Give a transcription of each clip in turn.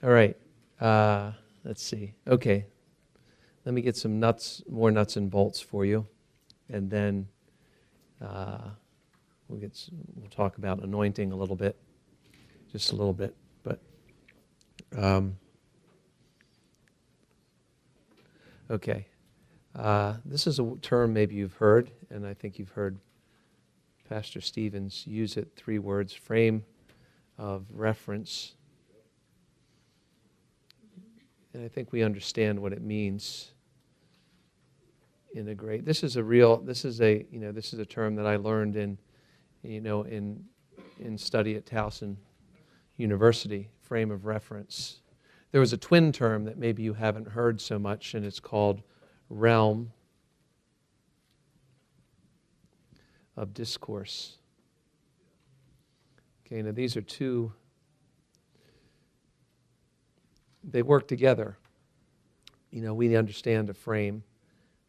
All right. Let's see. Okay. Let me get some more nuts and bolts for you, and then we'll talk about anointing a little bit, just a little bit. But okay. This is a term maybe you've heard, and I think you've heard Pastor Stevens use it. 3 words: frame of reference. And I think we understand what it means in a great. This is a term that I learned in study at Towson University. Frame of reference. There was a twin term that maybe you haven't heard so much, and it's called realm of discourse. Okay, now these are two. They work together. We understand a frame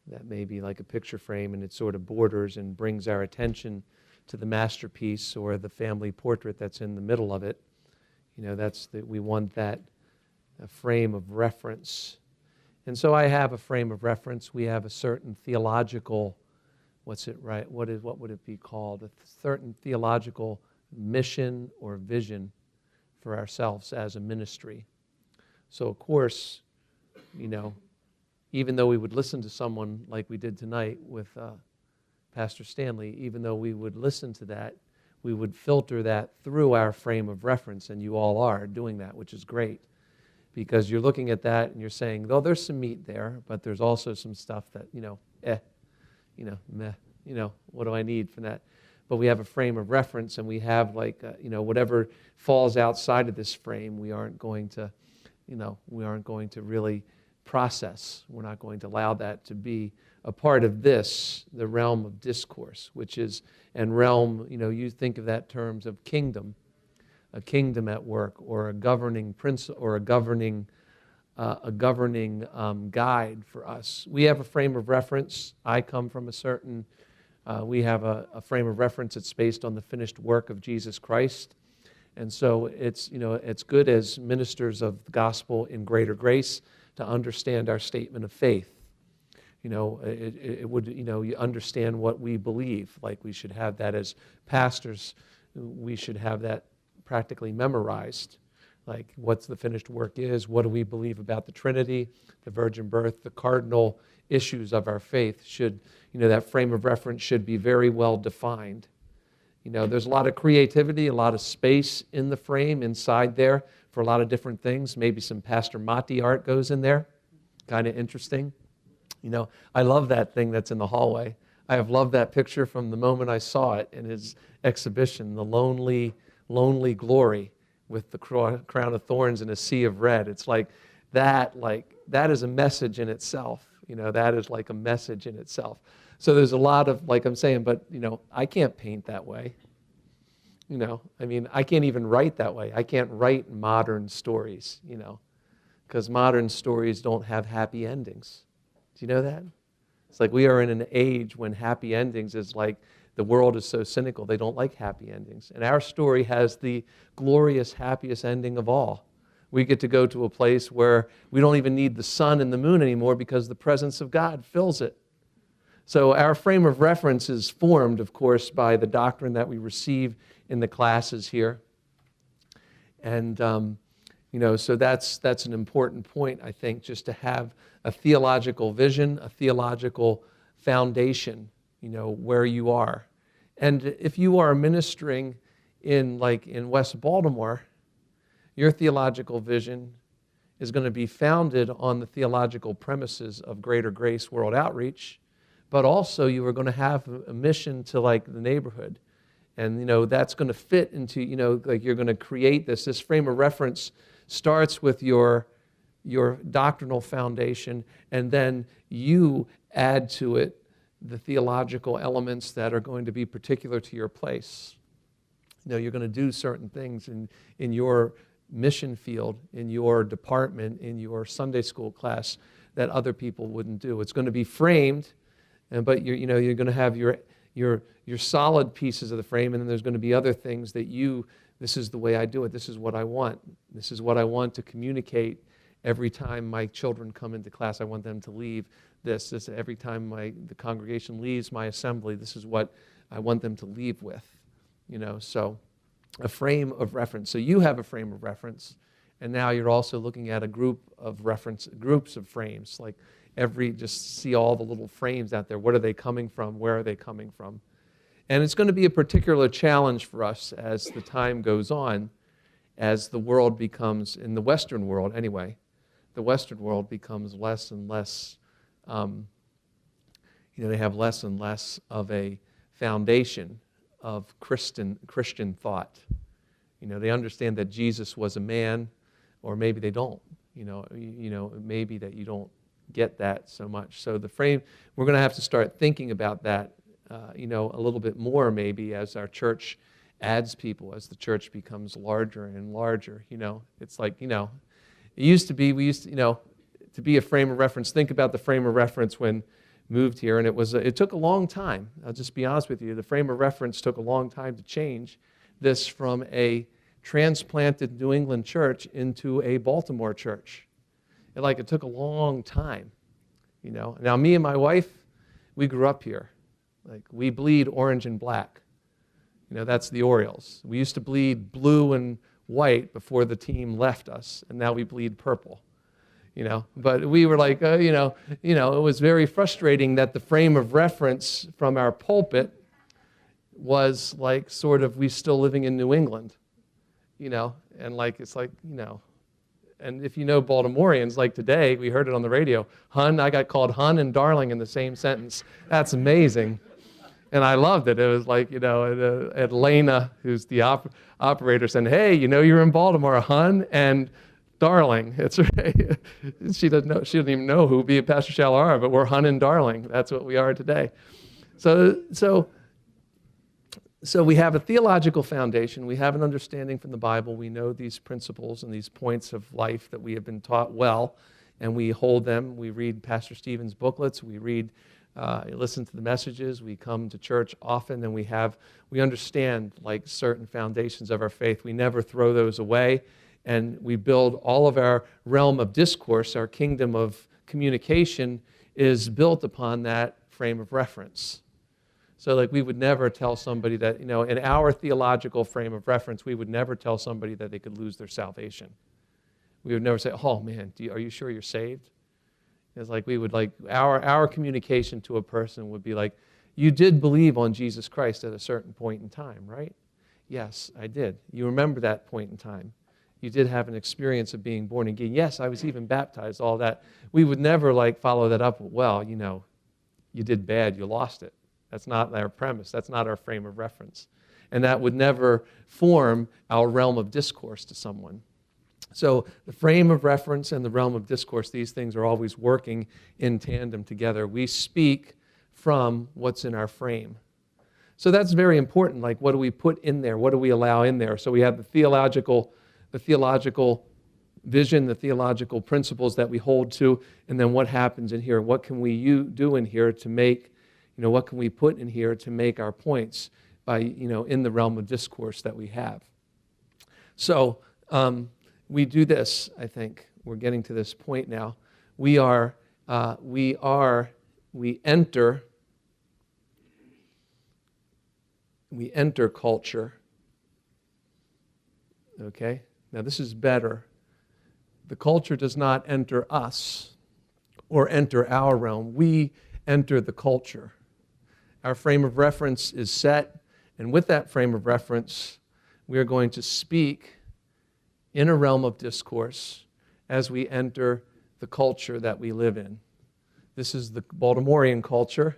that may be like a picture frame, and it sort of borders and brings our attention to the masterpiece or the family portrait that's in the middle of it. We want that a frame of reference. And so I have a frame of reference. We have a certain theological, what would it be called? A certain theological mission or vision for ourselves as a ministry. So, of course, even though we would listen to someone like we did tonight with Pastor Stanley, even though we would listen to that, we would filter that through our frame of reference, and you all are doing that, which is great, because you're looking at that and you're saying, oh, there's some meat there, but there's also some stuff that, meh, what do I need from that? But we have a frame of reference, and we have whatever falls outside of this frame, we aren't going to really process. We're not going to allow that to be a part of the realm of discourse, realm, you think of that in terms of kingdom, a kingdom at work, or a governing principle, or a governing guide for us. We have a frame of reference. I come from we have a frame of reference that's based on the finished work of Jesus Christ. And so it's good as ministers of the gospel in greater grace to understand our statement of faith. You understand what we believe. Like, we should have that as pastors. We should have that practically memorized. Like, what's the finished work is, what do we believe about the Trinity, the virgin birth, the cardinal issues of our faith that frame of reference should be very well defined. There's a lot of creativity, a lot of space in the frame inside there for a lot of different things. Maybe some Pastor Matti art goes in there. Kind of interesting. I love that thing that's in the hallway. I have loved that picture from the moment I saw it in his exhibition, the lonely glory with the crown of thorns and a sea of red. It's like that is a message in itself. That is like a message in itself. So there's a lot of, like I'm saying, but, I can't paint that way. I can't even write that way. I can't write modern stories, because modern stories don't have happy endings. Do you know that? It's like we are in an age when happy endings is like, the world is so cynical, they don't like happy endings. And our story has the glorious, happiest ending of all. We get to go to a place where we don't even need the sun and the moon anymore because the presence of God fills it. So our frame of reference is formed, of course, by the doctrine that we receive in the classes here. And, so that's an important point, I think, just to have a theological vision, a theological foundation, where you are. And if you are ministering in West Baltimore, your theological vision is going to be founded on the theological premises of Greater Grace World Outreach, but also you are going to have a mission to the neighborhood. And, that's going to fit into, you're going to create this frame of reference starts with your doctrinal foundation, and then you add to it the theological elements that are going to be particular to your place. You're going to do certain things in your mission field, in your department, in your Sunday school class that other people wouldn't do. It's going to be framed, but you're going to have your solid pieces of the frame, and then there's going to be other things that you This is the way I do it. This is what I want. This is what I want to communicate every time my children come into class. I want them to leave this. Every time the congregation leaves my assembly, this is what I want them to leave with. So a frame of reference. So you have a frame of reference, and now you're also looking at a groups of frames. Like just see all the little frames out there. What are they coming from? Where are they coming from? And it's going to be a particular challenge for us as the time goes on, as the world becomes, in the Western world anyway, the Western world becomes less and less, they have less and less of a foundation of Christian thought. They understand that Jesus was a man, or maybe they don't. Maybe that you don't get that so much. So the frame, we're going to have to start thinking about that, a little bit more maybe as our church adds people, as the church becomes larger and larger. It's like, it used to be, to be a frame of reference. Think about the frame of reference when moved here, and it took a long time. I'll just be honest with you. The frame of reference took a long time to change this from a transplanted New England church into a Baltimore church. It took a long time, Now, me and my wife, we grew up here. We bleed orange and black. That's the Orioles. We used to bleed blue and white before the team left us, and now we bleed purple. But we were it was very frustrating that the frame of reference from our pulpit was we still living in New England, and and if you know Baltimoreans, today, we heard it on the radio, I got called hun and darling in the same sentence. That's amazing. And I loved it. It was Atlanta, who's the operator, said, hey, you're in Baltimore, hun and darling. It's right. She doesn't even know who be Pastor Shall are, but we're hun and darling. That's what we are today. So we have a theological foundation. We have an understanding from the Bible. We know these principles and these points of life that we have been taught well, and we hold them. We read Pastor Stephen's booklets. We listen to the messages. We come to church often, and we understand certain foundations of our faith. We never throw those away, and we build all of our realm of discourse. Our kingdom of communication is built upon that frame of reference. So we would never tell somebody that, in our theological frame of reference, we would never tell somebody that they could lose their salvation. We would never say, oh man, are you sure you're saved? It's we would our communication to a person would be you did believe on Jesus Christ at a certain point in time, right? Yes, I did. You remember that point in time. You did have an experience of being born again. Yes, I was even baptized, all that. We would never follow that up with, well, you did bad, you lost it. That's not our premise. That's not our frame of reference. And that would never form our realm of discourse to someone. So the frame of reference and the realm of discourse, these things are always working in tandem together. We speak from what's in our frame. So that's very important. What do we put in there? What do we allow in there? So we have the theological vision, the theological principles that we hold to, and then what happens in here? What can we do in here to make, what can we put in here to make our points by, in the realm of discourse that we have? So we do this, I think. We're getting to this point now. We enter culture. Okay? Now this is better. The culture does not enter us or enter our realm. We enter the culture. Our frame of reference is set, and with that frame of reference, we are going to speak in a realm of discourse as we enter the culture that we live in. This is the Baltimorean culture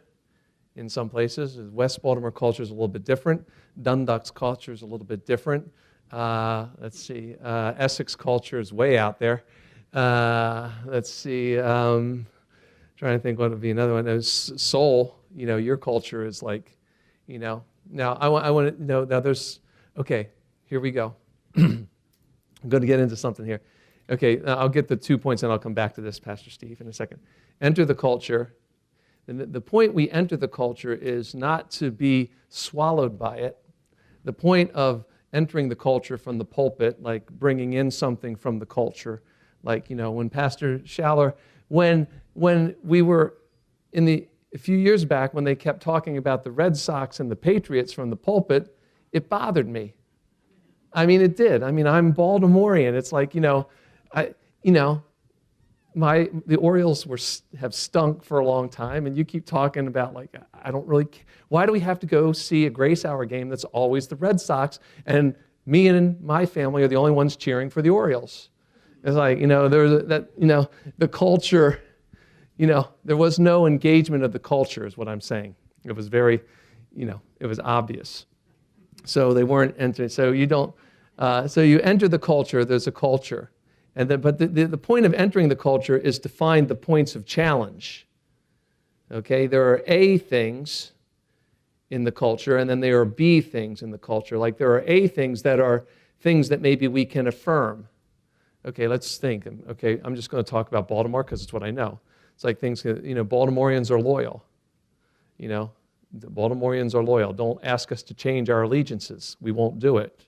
in some places. West Baltimore culture is a little bit different. Dundalk's culture is a little bit different. Essex culture is way out there. Trying to think what would be another one. There's Seoul. Your culture is Now I want to know. Now there's. Okay, here we go. I'm going to get into something here. Okay, I'll get the 2 points and I'll come back to this, Pastor Steve, in a second. Enter the culture. And the point we enter the culture is not to be swallowed by it. The point of entering the culture from the pulpit, like bringing in something from the culture. Like, when Pastor Schaller, when we were a few years back, when they kept talking about the Red Sox and the Patriots from the pulpit, it bothered me. I mean, it did. I mean, I'm Baltimorean. It's like, the Orioles have stunk for a long time, and you keep talking about, like, I don't really, why do we have to go see a Grace Hour game that's always the Red Sox, and me and my family are the only ones cheering for the Orioles? It's like, the culture, there was no engagement of the culture is what I'm saying. It was very, it was obvious. So they weren't entering, so you don't, so you enter the culture, there's a culture. But the point of entering the culture is to find the points of challenge. Okay, there are A things in the culture, and then there are B things in the culture. Like there are A things that are things that maybe we can affirm. Okay, let's think. Okay, I'm just going to talk about Baltimore because it's what I know. It's like things, Baltimoreans are loyal. The Baltimoreans are loyal. Don't ask us to change our allegiances. We won't do it.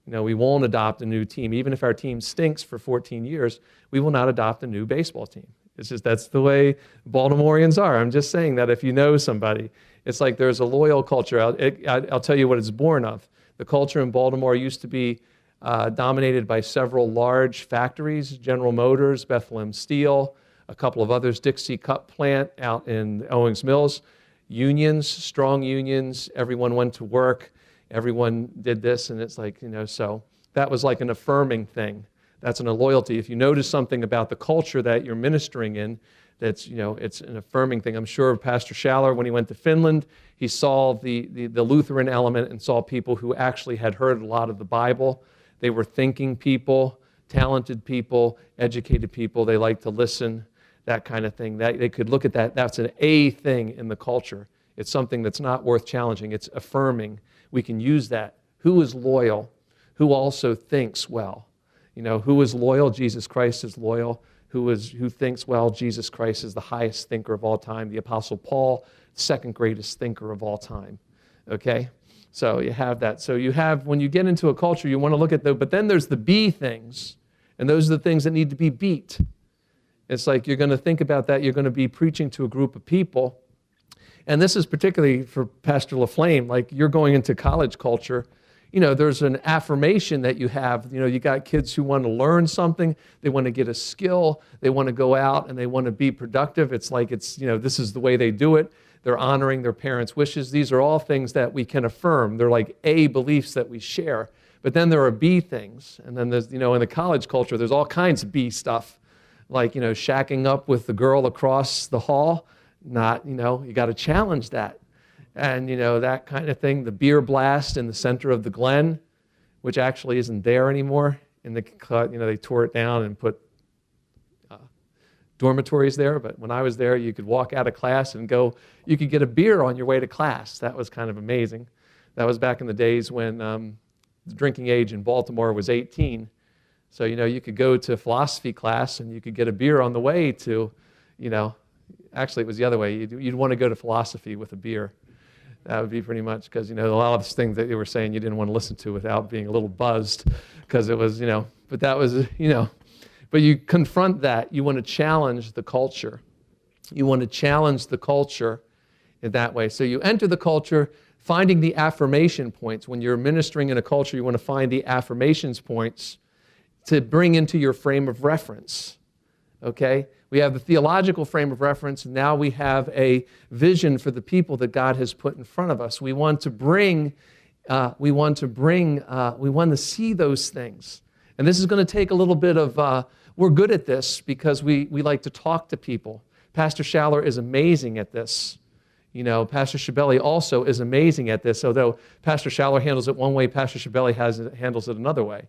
We won't adopt a new team. Even if our team stinks for 14 years, we will not adopt a new baseball team. It's just, that's the way Baltimoreans are. I'm just saying that if you know somebody, it's like there's a loyal culture. I'll tell you what it's born of. The culture in Baltimore used to be dominated by several large factories, General Motors, Bethlehem Steel, a couple of others, Dixie Cup Plant out in Owings Mills, unions, strong unions, everyone went to work. Everyone did this, and it's like, so that was like an affirming thing. That's a loyalty. If you notice something about the culture that you're ministering in, that's, it's an affirming thing. I'm sure Pastor Schaller, when he went to Finland, he saw the Lutheran element and saw people who actually had heard a lot of the Bible. They were thinking people, talented people, educated people. They liked to listen, that kind of thing. That they could look at that. That's an A thing in the culture. It's something that's not worth challenging. It's affirming. We can use that. Who is loyal? Who also thinks well? Who is loyal? Jesus Christ is loyal. Who thinks well? Jesus Christ is the highest thinker of all time. The Apostle Paul, second greatest thinker of all time. Okay? So you have that. So you have, when you get into a culture, you want to look at but then there's the B things, and those are the things that need to be beat. It's like you're going to think about that. You're going to be preaching to a group of people. And this is particularly for Pastor LaFlame, like you're going into college culture, there's an affirmation that you have. You got kids who want to learn something, they want to get a skill, they want to go out and they want to be productive. It's like this is the way they do it. They're honoring their parents' wishes. These are all things that we can affirm. They're like A beliefs that we share. But then there are B things. And then there's, in the college culture, there's all kinds of B stuff, like, shacking up with the girl across the hall. Not, you got to challenge that. And, that kind of thing, the beer blast in the center of the Glen, which actually isn't there anymore. They tore it down and put dormitories there. But when I was there, you could walk out of class and you could get a beer on your way to class. That was kind of amazing. That was back in the days when the drinking age in Baltimore was 18. So, you could go to philosophy class and you could get a beer on the way to, actually, it was the other way. You'd want to go to philosophy with a beer. That would be pretty much because, a lot of these things that you were saying you didn't want to listen to without being a little buzzed because it was, but that was, but you confront that. You want to challenge the culture. You want to challenge the culture in that way. So you enter the culture finding the affirmation points. When you're ministering in a culture, you want to find the affirmations points to bring into your frame of reference. Okay? We have the theological frame of reference, and now we have a vision for the people that God has put in front of us. We want to see those things. And this is going to take a little bit of, we're good at this because we like to talk to people. Pastor Schaller is amazing at this. Pastor Shabelli also is amazing at this, although Pastor Schaller handles it one way, Pastor Shabelli handles it another way.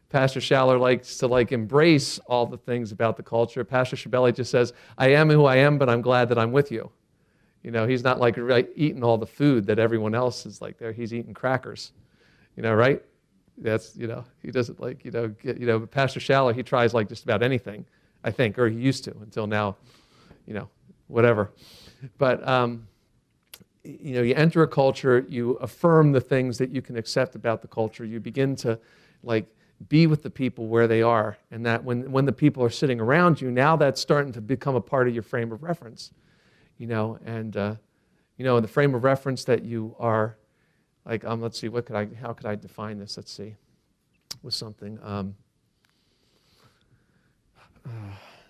Pastor Schaller likes to embrace all the things about the culture. Pastor Shabelli just says, I am who I am, but I'm glad that I'm with you. He's not eating all the food that everyone else is there. He's eating crackers, right? That's, he doesn't Pastor Schaller, he tries just about anything, I think, or he used to until now, whatever. But you enter a culture, you affirm the things that you can accept about the culture. You begin to like be with the people where they are, and that when the people are sitting around you, now that's starting to become a part of your frame of reference, and the frame of reference that you are, like, let's see, how could I define this? Let's see, with something,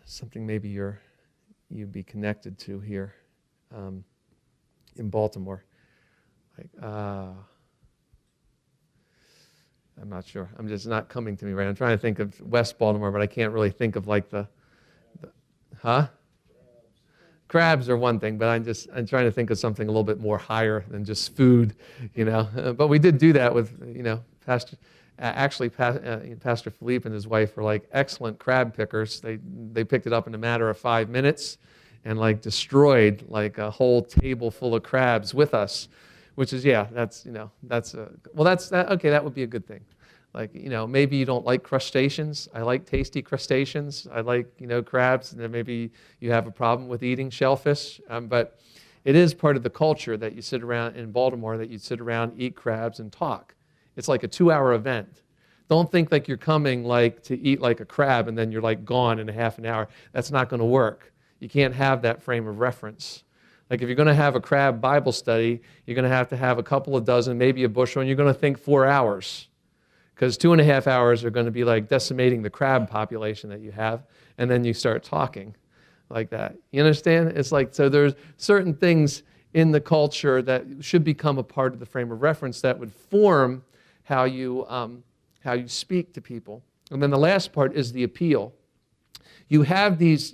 something maybe you'd be connected to here, in Baltimore, like, I'm not sure. I'm just not coming to me right. I'm trying to think of West Baltimore, but I can't really think of like the crabs are one thing, but I'm trying to think of something a little bit more higher than just food, But we did do that with, Pastor Philippe and his wife were like excellent crab pickers. They picked it up in a matter of 5 minutes and like destroyed like a whole table full of crabs with us. Which is, okay, that would be a good thing. Like, maybe you don't like crustaceans. I like tasty crustaceans. I like, crabs, and then maybe you have a problem with eating shellfish. But it is part of the culture that you sit around in Baltimore, that you sit around, eat crabs, and talk. It's like a 2-hour event. Don't think like you're coming like to eat like a crab and then you're like gone in a half an hour. That's not going to work. You can't have that frame of reference. Like if you're going to have a crab Bible study, you're going to have a couple of dozen, maybe a bushel, and you're going to think 4 hours. Because 2.5 hours are going to be like decimating the crab population that you have, and then you start talking like that. You understand? It's like, so there's certain things in the culture that should become a part of the frame of reference that would form how you speak to people. And then the last part is the appeal. You have these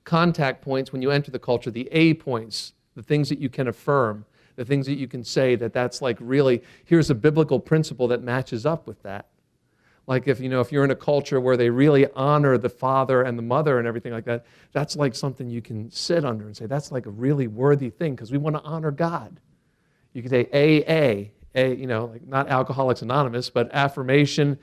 contact points when you enter the culture, the A points, the things that you can affirm, the things that you can say that's like really, here's a biblical principle that matches up with that. Like if you're in a culture where they really honor the father and the mother and everything like that, that's like something you can sit under and say, that's like a really worthy thing because we want to honor God. You can say AA, like not Alcoholics Anonymous, but affirmation.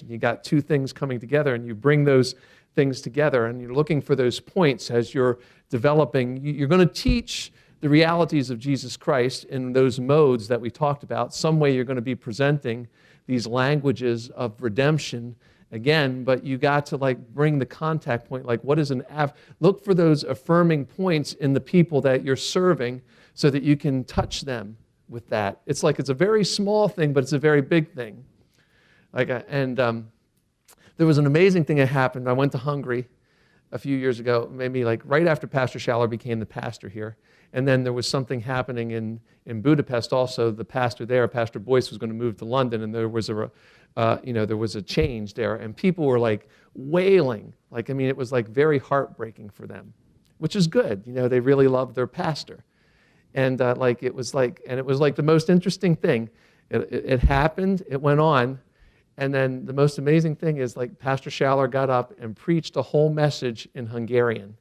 You got two things coming together and you bring those things together, and you're looking for those points as you're developing. You're going to teach the realities of Jesus Christ in those modes that we talked about. Some way you're going to be presenting these languages of redemption again, but you got to like bring the contact point, like what is look for those affirming points in the people that you're serving so that you can touch them with that. It's like it's a very small thing, but it's a very big thing. There was an amazing thing that happened. I went to Hungary a few years ago, maybe like right after Pastor Schaller became the pastor here. And then there was something happening in Budapest also. The pastor there, Pastor Boyce, was going to move to London, and there was a change there. And people were like wailing. It was like very heartbreaking for them, which is good. They really loved their pastor. And it was like the most interesting thing. It happened, it went on. And then the most amazing thing is like Pastor Schaller got up and preached a whole message in Hungarian.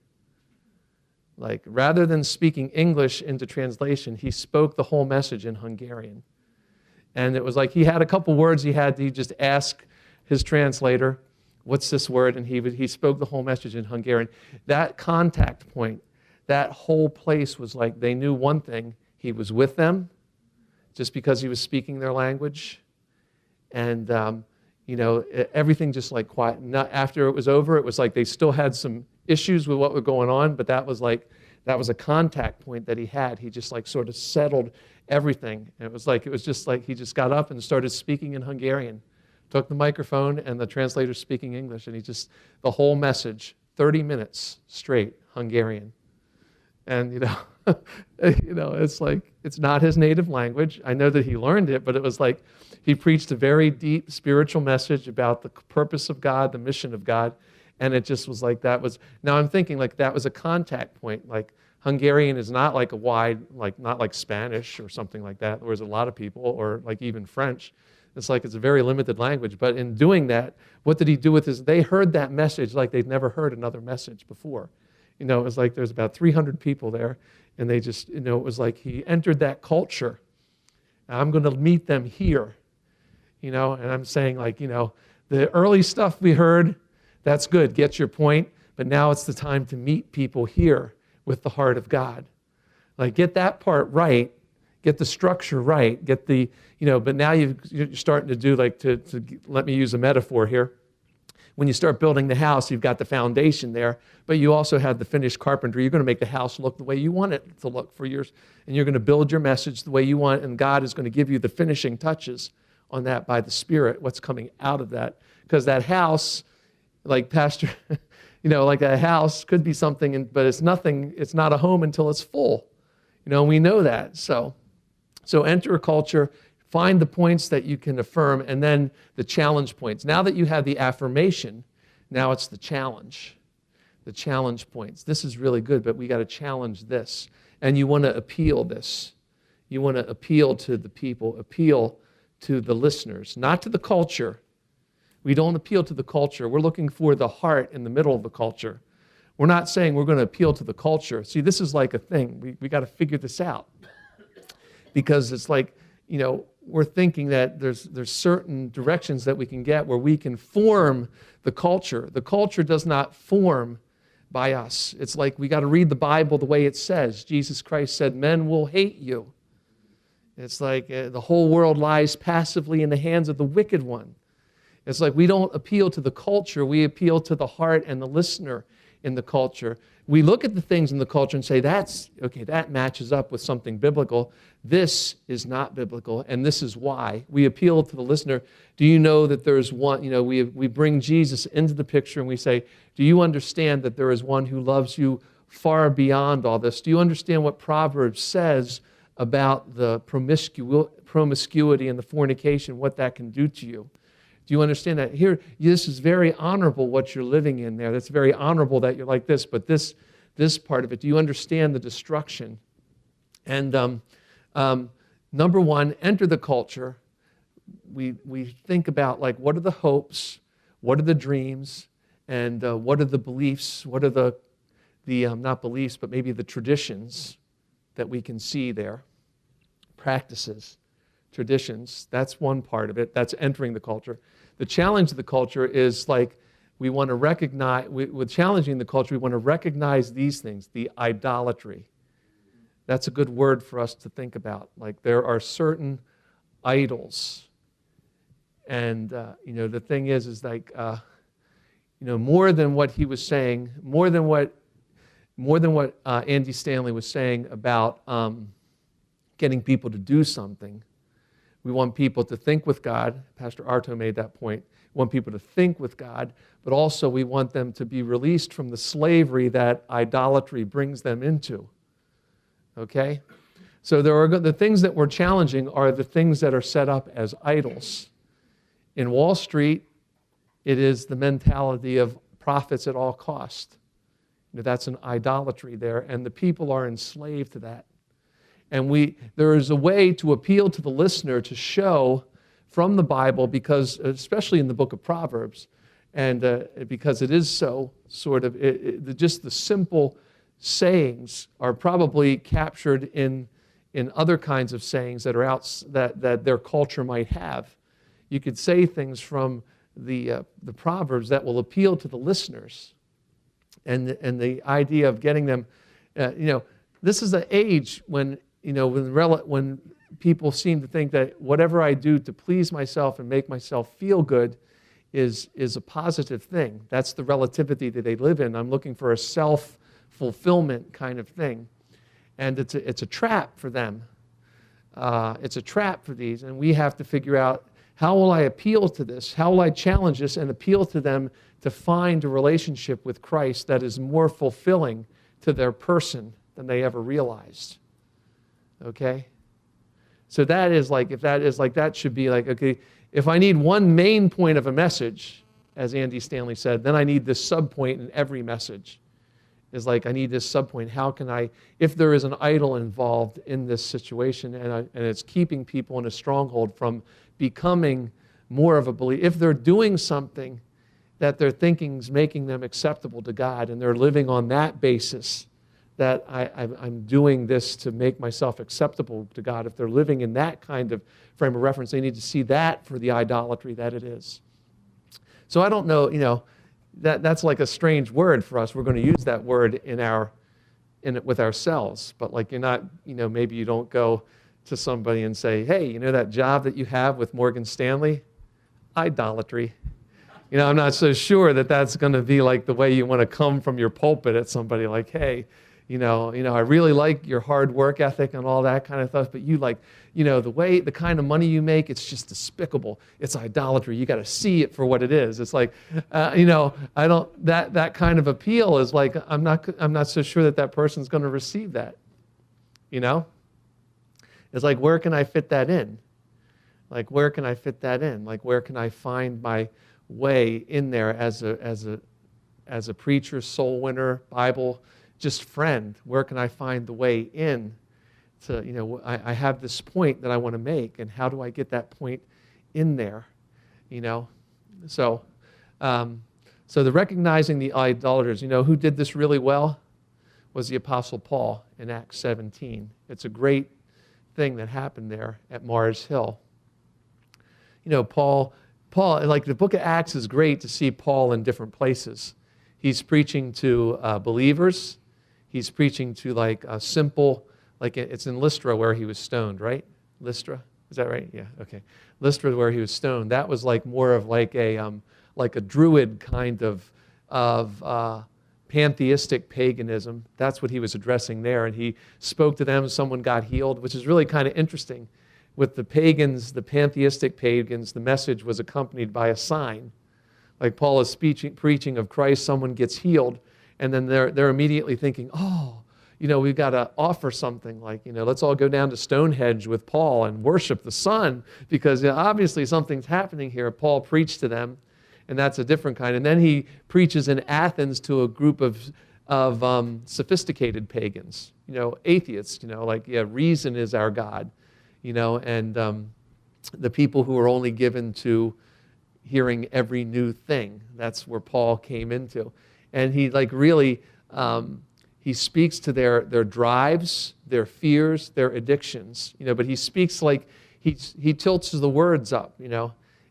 Like rather than speaking English into translation, he spoke the whole message in Hungarian. And it was like he had a couple words he had to just ask his translator, what's this word? And he spoke the whole message in Hungarian. That contact point, that whole place was like they knew one thing. He was with them just because he was speaking their language. And, everything just like quiet. After it was over, it was like they still had some issues with what was going on, but that was a contact point that he had. He just like sort of settled everything. And it was just like he just got up and started speaking in Hungarian, took the microphone and the translator speaking English, and the whole message, 30 minutes straight, Hungarian. And, it's like, it's not his native language. I know that he learned it, but it was like he preached a very deep spiritual message about the purpose of God, the mission of God. And it just was like now I'm thinking like that was a contact point. Like Hungarian is not like not like Spanish or something like that, whereas a lot of people, or like even French. It's like it's a very limited language. But in doing that, what did he do with they heard that message like they'd never heard another message before. It was like there's about 300 people there, and they just, it was like he entered that culture. I'm going to meet them here, and I'm saying like, the early stuff we heard, that's good, get your point, but now it's the time to meet people here with the heart of God. Like, get that part right, get the structure right, get the, but now you're starting to do, like, to let me use a metaphor here. When you start building the house, you've got the foundation there, but you also have the finished carpentry. You're going to make the house look the way you want it to look for yours, and you're going to build your message the way you want, and God is going to give you the finishing touches on that by the Spirit, what's coming out of that. Because that house, like Pastor, like that house could be something, but it's nothing, it's not a home until it's full. And we know that. So enter a culture, find the points that you can affirm, and then the challenge points. Now that you have the affirmation, now it's the challenge points. This is really good, but we got to challenge this. And you want to appeal this. You want to appeal to the people, appeal to the listeners, not to the culture. We don't appeal to the culture. We're looking for the heart in the middle of the culture. We're not saying we're going to appeal to the culture. See, this is like a thing. We got to figure this out. Because it's like, we're thinking that there's certain directions that we can get where we can form the culture. The culture does not form by us. It's like we got to read the Bible the way it says. Jesus Christ said, men will hate you. It's like the whole world lies passively in the hands of the wicked one. It's like we don't appeal to the culture. We appeal to the heart and the listener in the culture. We look at the things in the culture and say, that matches up with something biblical. This is not biblical, and this is why. We appeal to the listener. Do you know that there is one, we bring Jesus into the picture and we say, do you understand that there is one who loves you far beyond all this? Do you understand what Proverbs says about the promiscuity and the fornication, what that can do to you? Do you understand that? Here, this is very honorable what you're living in there. That's very honorable that you're like this, but this part of it, do you understand the destruction? And number one, enter the culture. We think about, like, what are the hopes, what are the dreams, and what are the beliefs, what are the not beliefs, but maybe the traditions that we can see there, practices. Traditions, that's one part of it. That's entering the culture. The challenge of the culture is, like, we want to recognize, with challenging the culture, we want to recognize these things, the idolatry. That's a good word for us to think about. Like, there are certain idols. And, the thing is like, more than what he was saying, more than what Andy Stanley was saying about getting people to do something. We want people to think with God. Pastor Arto made that point. We want people to think with God, but also we want them to be released from the slavery that idolatry brings them into. Okay? So the things that we're challenging are the things that are set up as idols. In Wall Street, it is the mentality of profits at all cost. That's an idolatry there, and the people are enslaved to that. And there is a way to appeal to the listener to show from the Bible, because especially in the book of Proverbs, and because it is so sort of, just the simple sayings are probably captured in other kinds of sayings that are that their culture might have. You could say things from the Proverbs that will appeal to the listeners, and the idea of getting them, this is an age when when people seem to think that whatever I do to please myself and make myself feel good is a positive thing. That's the relativity that they live in. I'm looking for a self-fulfillment kind of thing. And it's a trap for them. It's a trap for these. And we have to figure out, how will I appeal to this? How will I challenge this and appeal to them to find a relationship with Christ that is more fulfilling to their person than they ever realized? Okay? So that should be like, okay, if I need one main point of a message, as Andy Stanley said, then I need this subpoint in every message. Is like, I need this subpoint. How can I, if there is an idol involved in this situation and it's keeping people in a stronghold from becoming more of a believer, if they're doing something that their thinking's making them acceptable to God and they're living on that basis, that I'm doing this to make myself acceptable to God. If they're living in that kind of frame of reference, they need to see that for the idolatry that it is. So I don't know, that's like a strange word for us. We're going to use that word in our in it with ourselves, but like you're not, maybe you don't go to somebody and say, hey, that job that you have with Morgan Stanley? Idolatry. I'm not so sure that that's going to be like the way you want to come from your pulpit at somebody like, hey, I really like your hard work ethic and all that kind of stuff, but you like, the kind of money you make, it's just despicable. It's idolatry. You got to see it for what it is. It's like, I don't, that kind of appeal is like, I'm not so sure that person's going to receive that. It's like, where can I fit that in? Like, where can I fit that in? Like, where can I find my way in there as a preacher, soul winner, Bible, just friend? Where can I find the way in to, I have this point that I want to make, and how do I get that point in there? So the recognizing the idolaters, who did this really well was the Apostle Paul in Acts 17. It's a great thing that happened there at Mars Hill. Paul, like the book of Acts is great to see Paul in different places. He's preaching to believers. He's preaching to like a simple, like it's in Lystra where he was stoned, right? Lystra, is that right? Yeah, okay. Lystra where he was stoned. That was like more of like a druid kind of pantheistic paganism. That's what he was addressing there. And he spoke to them. Someone got healed, which is really kind of interesting. With the pagans, the pantheistic pagans, the message was accompanied by a sign. Like Paul is preaching of Christ, someone gets healed, and then they're immediately thinking, oh, we've got to offer something like, let's all go down to Stonehenge with Paul and worship the sun, because obviously something's happening here. Paul preached to them, and that's a different kind. And then he preaches in Athens to a group of sophisticated pagans, atheists, reason is our God. And the people who are only given to hearing every new thing. That's where Paul came into. And he really, he speaks to their drives, their fears, their addictions, but he speaks like, he tilts the words up,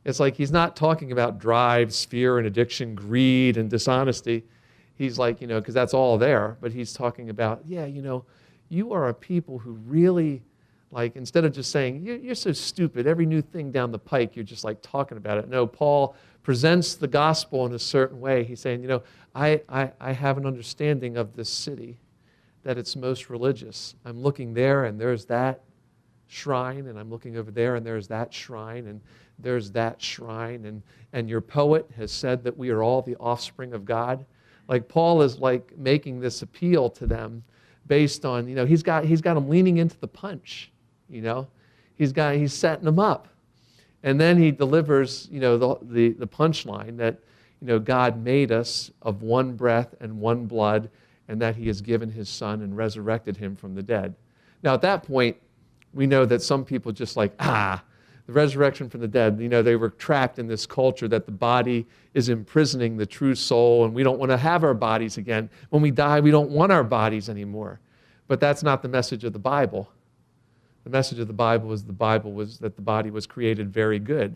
It's like he's not talking about drives, fear and addiction, greed and dishonesty. He's like, because that's all there, but he's talking about, you are a people who really, like, instead of just saying, you're so stupid, every new thing down the pike, you're just like talking about it. No, Paul presents the gospel in a certain way. He's saying, I have an understanding of this city, that it's most religious. I'm looking there and there's that shrine, and I'm looking over there and there's that shrine, and there's that shrine, and your poet has said that we are all the offspring of God. Like Paul is like making this appeal to them based on, he's got them leaning into the punch. He's setting them up. And then he delivers, the punchline that, God made us of one breath and one blood, and that he has given his son and resurrected him from the dead. Now, at that point, we know that some people just like, the resurrection from the dead, they were trapped in this culture that the body is imprisoning the true soul, and we don't want to have our bodies again. When we die, we don't want our bodies anymore. But that's not the message of the Bible. The message of the Bible was that the body was created very good.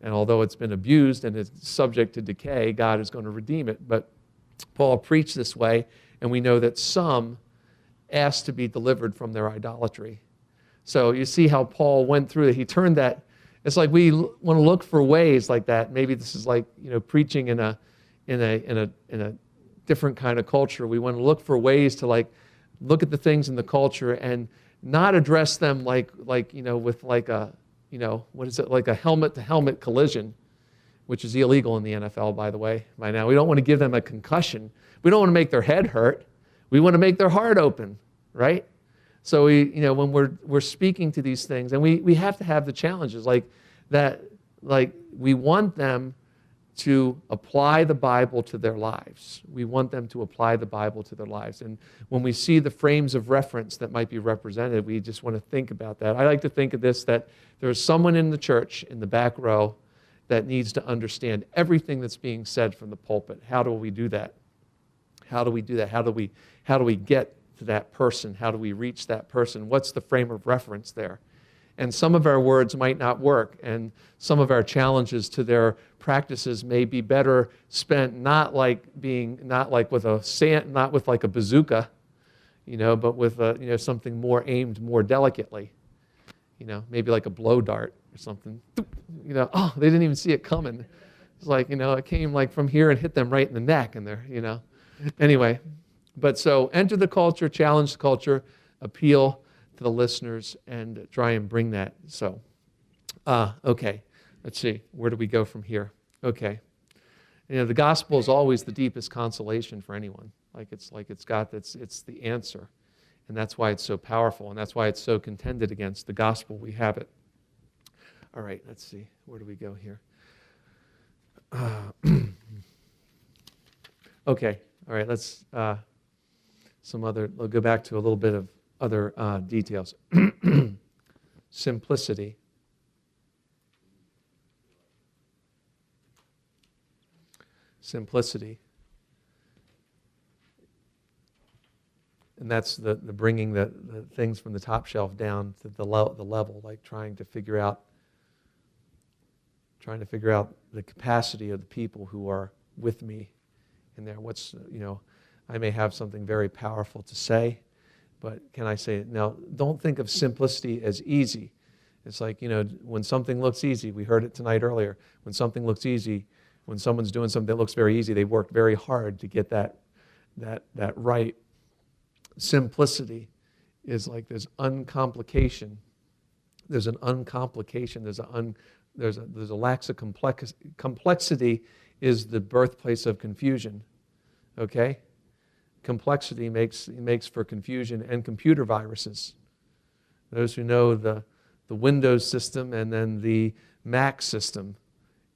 And although it's been abused and is subject to decay, God is going to redeem it. But Paul preached this way, and we know that some asked to be delivered from their idolatry. So you see how Paul went through it. He turned that. It's like we want to look for ways like that. Maybe this is like, preaching in a different kind of culture. We want to look for ways to like look at the things in the culture and not address them like with like a, what is it, like a helmet-to-helmet collision, which is illegal in the NFL, by the way, by now. We don't want to give them a concussion. We don't want to make their head hurt. We want to make their heart open, right? So when we're speaking to these things, and we have to have the challenges like that, like we want them to apply the Bible to their lives. We want them to apply the Bible to their lives. And when we see the frames of reference that might be represented, we just want to think about that. I like to think of this, that there's someone in the church in the back row that needs to understand everything that's being said from the pulpit. How do we do that? How do we do that? How do we get to that person? How do we reach that person? What's the frame of reference there? And some of our words might not work, and some of our challenges to their practices may be better spent not with like a bazooka, but with something more aimed more delicately, maybe like a blow dart or something. Oh, they didn't even see it coming. It's like, it came like from here and hit them right in the neck, and they're. Anyway, but so enter the culture, challenge the culture, appeal to the listeners, and try and bring that. So, okay, let's see, where do we go from here? Okay, the gospel is always the deepest consolation for anyone. It's the answer, and that's why it's so powerful, and that's why it's so contended against. The gospel, we have it. All right, let's see, where do we go here? Okay, all right, let's we'll go back to a little bit of other details. Simplicity. Simplicity. And that's the bringing the things from the top shelf down to the level, like trying to figure out the capacity of the people who are with me in there. I may have something very powerful to say, but can I say it? Now, don't think of simplicity as easy. It's like, when something looks easy, we heard it tonight earlier, when something looks easy, when someone's doing something that looks very easy, they worked very hard to get that right. Simplicity is like there's uncomplication. There's an uncomplication. There's a lack of complexity is the birthplace of confusion. Okay? Complexity makes for confusion and computer viruses. Those who know the Windows system and then the Mac system,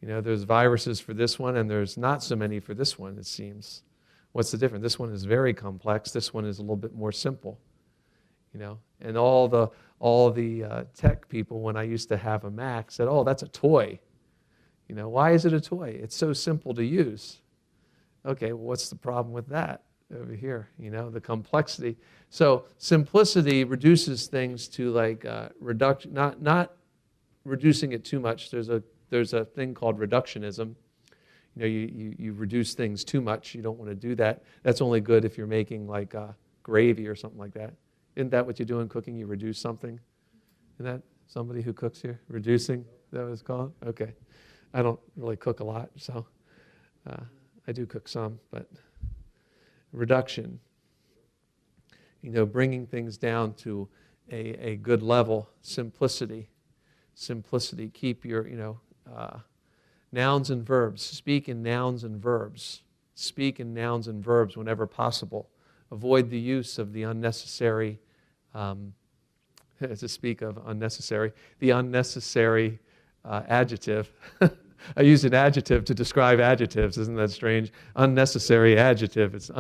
there's viruses for this one and there's not so many for this one, it seems. What's the difference? This one is very complex. This one is a little bit more simple. And all the tech people, when I used to have a Mac, said, "Oh, that's a toy." Why is it a toy? It's so simple to use. Okay, well, what's the problem with that over here? The complexity. So simplicity reduces things to like reduction, not reducing it too much. There's a thing called reductionism. You reduce things too much. You don't want to do that. That's only good if you're making like gravy or something like that. Isn't that what you do in cooking? You reduce something? Isn't that somebody who cooks here? Reducing? Is that what it's called? Okay. I don't really cook a lot, so I do cook some, but reduction. Bringing things down to a good level. Simplicity. Keep your, nouns and verbs. Speak in nouns and verbs. Speak in nouns and verbs whenever possible. Avoid the use of the unnecessary, to speak of unnecessary, the unnecessary adjective. I use an adjective to describe adjectives. Isn't that strange? Unnecessary adjective. It's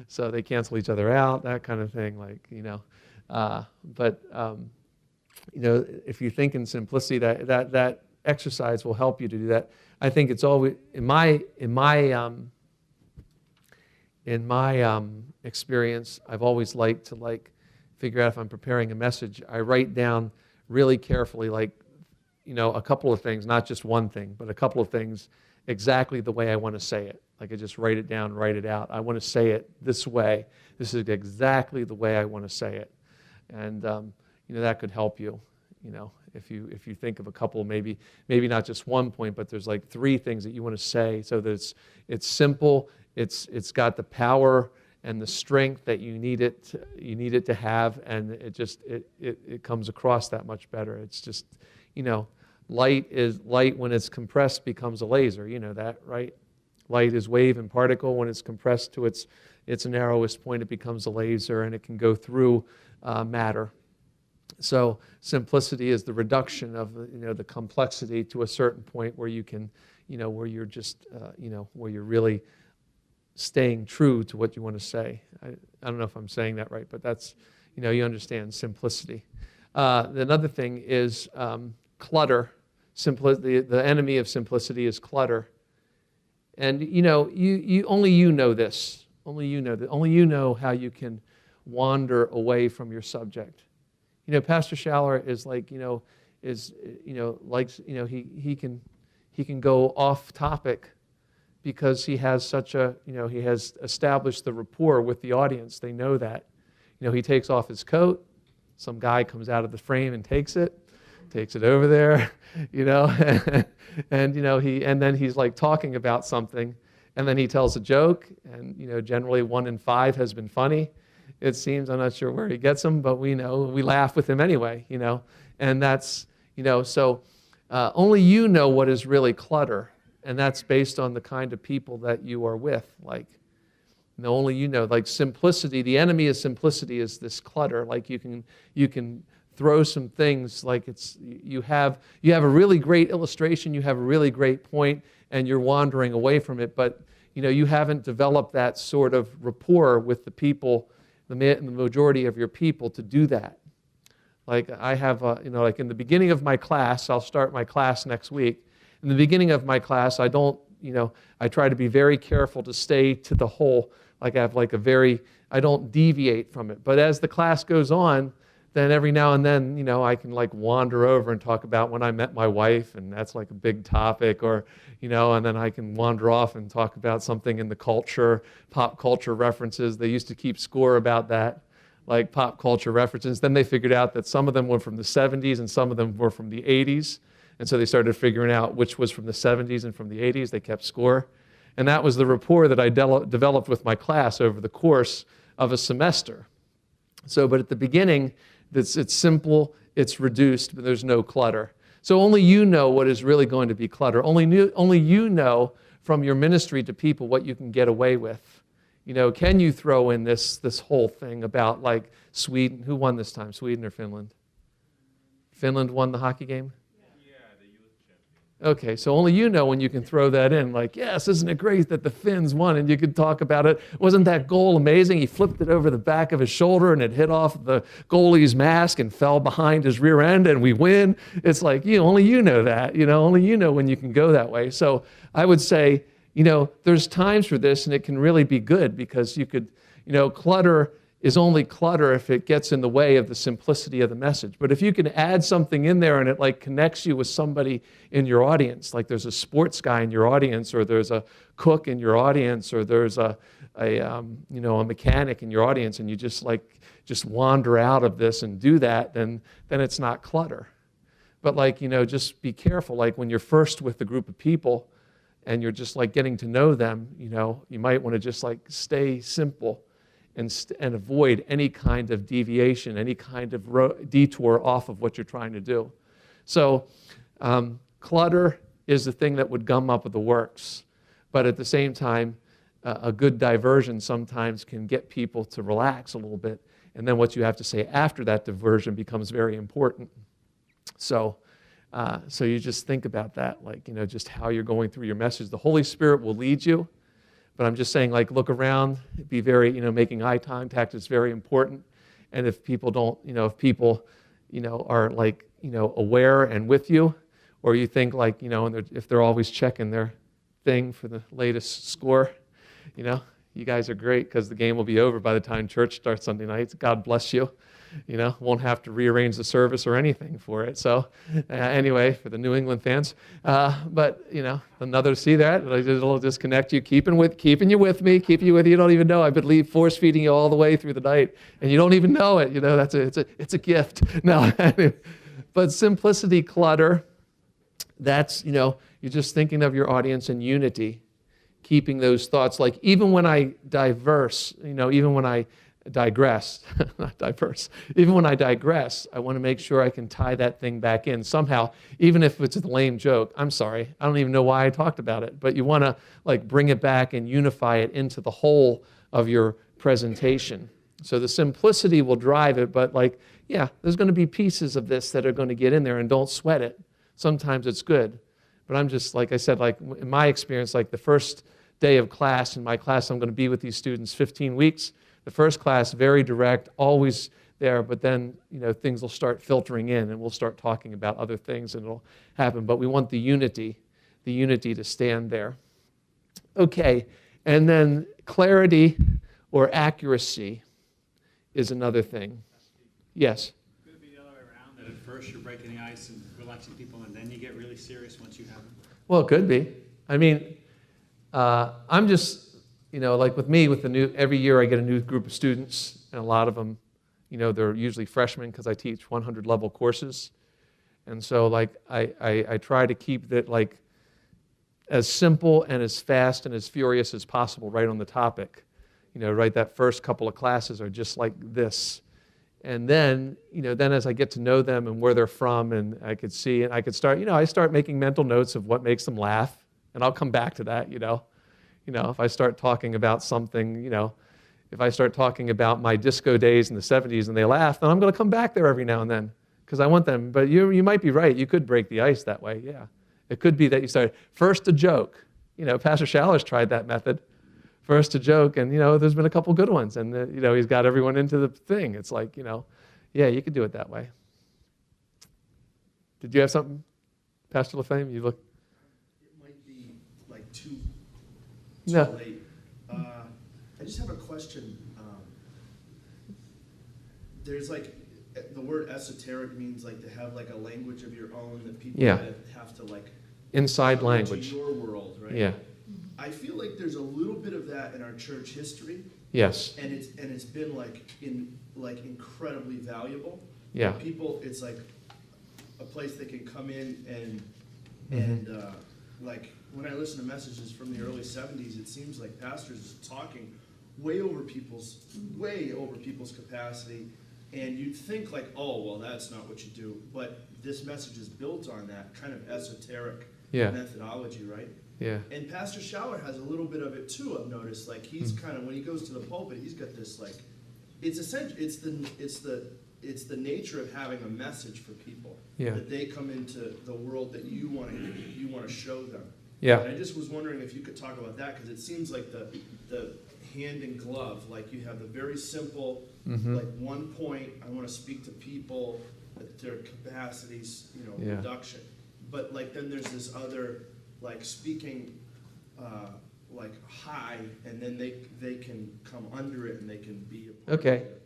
so they cancel each other out. That kind of thing. If you think in simplicity, that exercise will help you to do that. I think it's always in my experience. I've always liked to figure out if I'm preparing a message. I write down really carefully, a couple of things, not just one thing, but a couple of things exactly the way I want to say it. I just write it down, write it out. I want to say it this way. This is exactly the way I want to say it, and that could help you. If you think of a couple, maybe not just one point, but there's like three things that you want to say, so that it's simple. It's got the power and the strength that you need it to have, and it comes across that much better. It's just, light when it's compressed becomes a laser. You know that, right? Light is wave and particle. When it's compressed to its narrowest point, it becomes a laser, and it can go through matter. So simplicity is the reduction of the complexity to a certain point where you can, where you're just, where you're really staying true to what you want to say. I don't know if I'm saying that right, but that's, you understand simplicity. Another thing is clutter. The enemy of simplicity is clutter. And you only you know this. Only you know that. Only you know how you can wander away from your subject. Pastor Schaller is he can go off topic because he has he has established the rapport with the audience. They know that. he takes off his coat, some guy comes out of the frame and takes it over there, and then he's like talking about something, and then he tells a joke, and generally 1 in 5 has been funny. It seems, I'm not sure where he gets them, but we laugh with him anyway, and that's, so only you know what is really clutter, and that's based on the kind of people that you are with. Like, only you know. Like simplicity, the enemy of simplicity is this clutter. Like you can throw some things, like you have a really great illustration, you have a really great point, and you're wandering away from it, but you haven't developed that sort of rapport with the people, the majority of your people, to do that. Like I have, like in the beginning of my class, I'll start my class next week. In the beginning of my class, I try to be very careful to stay to the whole, like I have like I don't deviate from it. But as the class goes on, then every now and then, I can like wander over and talk about when I met my wife, and that's like a big topic, or, and then I can wander off and talk about something in the culture, pop culture references. They used to keep score about that, like pop culture references. Then they figured out that some of them were from the 70s and some of them were from the 80s. And so they started figuring out which was from the 70s and from the 80s. They kept score. And that was the rapport that I developed with my class over the course of a semester. So, but at the beginning, it's simple, it's reduced, but there's no clutter. So only you know what is really going to be clutter. Only you know from your ministry to people what you can get away with. Can you throw in this whole thing about like Sweden? Who won this time, Sweden or Finland? Finland won the hockey game? Okay, so only you know when you can throw that in, like, yes, isn't it great that the Finns won? And you could talk about it. Wasn't that goal amazing? He flipped it over the back of his shoulder and it hit off the goalie's mask and fell behind his rear end and we win. It's like, only you know that. Only you know when you can go that way. So I would say, there's times for this, and it can really be good because you could, clutter is only clutter if it gets in the way of the simplicity of the message. But if you can add something in there and it like connects you with somebody in your audience, like there's a sports guy in your audience, or there's a cook in your audience, or there's a mechanic in your audience, and you just wander out of this and do that, then it's not clutter. But just be careful. Like when you're first with a group of people and you're just like getting to know them, you might want to just like stay simple and avoid any kind of deviation, any kind of detour off of what you're trying to do. So clutter is the thing that would gum up the works. But at the same time, a good diversion sometimes can get people to relax a little bit. And then what you have to say after that diversion becomes very important. So you just think about that, like, just how you're going through your message. The Holy Spirit will lead you. But I'm just saying, like, look around, be very, making eye contact is very important. And if people don't, if people, are like, aware and with you, or you think like, and if they're always checking their thing for the latest score, you guys are great because the game will be over by the time church starts Sunday nights. God bless you. Won't have to rearrange the service or anything for it. So anyway, for the New England fans, but another see that it'll just connect you, keeping you with me. You don't even know. I've been force feeding you all the way through the night, and you don't even know it. It's a gift. No, but simplicity, clutter. That's you're just thinking of your audience in unity, keeping those thoughts. Like even when I digress, not diverse. Even when I digress, I want to make sure I can tie that thing back in somehow, even if it's a lame joke. I'm sorry, I don't even know why I talked about it, but you want to like bring it back and unify it into the whole of your presentation. So the simplicity will drive it, but there's going to be pieces of this that are going to get in there, and don't sweat it. Sometimes it's good, but I'm just, like I said, like in my experience, like the first day of class, in my class, I'm going to be with these students 15 weeks. The first class, very direct, always there, but then, things will start filtering in and we'll start talking about other things and it'll happen. But we want the unity to stand there. Okay, and then clarity or accuracy is another thing. Yes? Could it be the other way around, that at first you're breaking the ice and relaxing people and then you get really serious once you have them? Well, it could be. I mean, I'm just, like with me, every year I get a new group of students, and a lot of them They're usually freshmen because I teach 100 level courses. And so like I try to keep that like as simple and as fast and as furious as possible right on the topic. Right, that first couple of classes are just like this. And then, then as I get to know them and where they're from, and I could see, and I could start, I start making mental notes of what makes them laugh, and I'll come back to that, if I start talking about something, if I start talking about my disco days in the 70s and they laugh, then I'm going to come back there every now and then because I want them. But you might be right. You could break the ice that way, yeah. It could be that you start first a joke. Pastor Schaller's tried that method. First a joke, and there's been a couple good ones, and he's got everyone into the thing. It's like, yeah, you could do it that way. Did you have something, Pastor LaFame? You look. It might be like too No. late. I just have a question. There's like the word esoteric means like to have like a language of your own that people have to like Inside come language. into your world, right? Yeah. I feel like there's a little bit of that in our church history. Yes. And it's been like incredibly valuable. Yeah. People, it's like a place they can come in and like when I listen to messages from the early 70s, it seems like pastors are talking way over people's capacity, and you'd think like, oh well, that's not what you do, but this message is built on that kind of esoteric methodology, right? Yeah. And Pastor Schaller has a little bit of it too. I've noticed, like he's kind of when he goes to the pulpit, he's got this like, it's essential. It's the nature of having a message for people that they come into the world that you want to show them. Yeah. And I just was wondering if you could talk about that because it seems like the hand in glove. Like you have the very simple, like one point. I want to speak to people at their capacities, reduction. But like then there's this other. Like speaking like high, and then they can come under it and they can be a part of it.